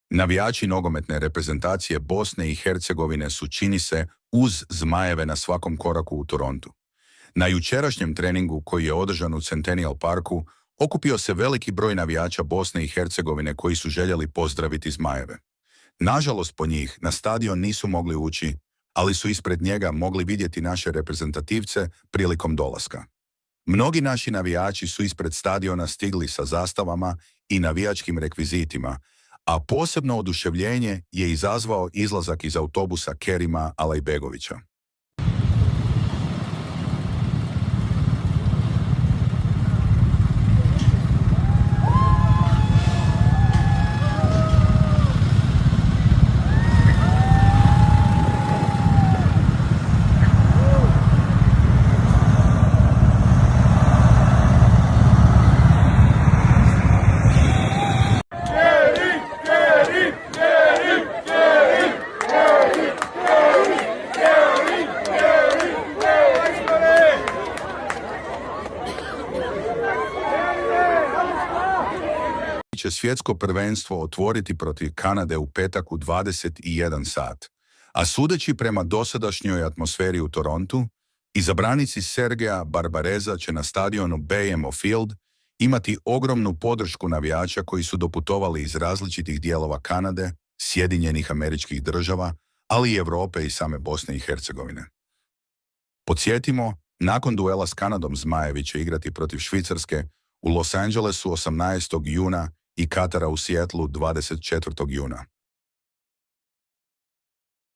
Navijači nogometne reprezentacije Bosne i Hercegovine su, čini se, uz zmajeve na svakom koraku u Torontu. Na jučerašnjem treningu koji je održan u Centennial Parku okupio se veliki broj navijača Bosne i Hercegovine koji su željeli pozdraviti zmajeve. Nažalost po njih na stadion nisu mogli ući, ali su ispred njega mogli vidjeti naše reprezentativce prilikom dolaska. Mnogi naši navijači su ispred stadiona stigli sa zastavama i navijačkim rekvizitima, a posebno oduševljenje je izazvao izlazak iz autobusa Kerima Alajbegovića. Će svjetsko prvenstvo otvoriti protiv Kanade u petak u 21 sat, a sudeći prema dosadašnjoj atmosferi u Torontu, izabranici Sergeja Barbareza će na stadionu BMO Field imati ogromnu podršku navijača koji su doputovali iz različitih dijelova Kanade, Sjedinjenih Američkih Država, ali i Europe i same Bosne i Hercegovine. Podsjetimo, nakon duela s Kanadom zmajevi će igrati protiv Švicarske u Los Angelesu 18. juna i Katara u Seattlu 24. juna.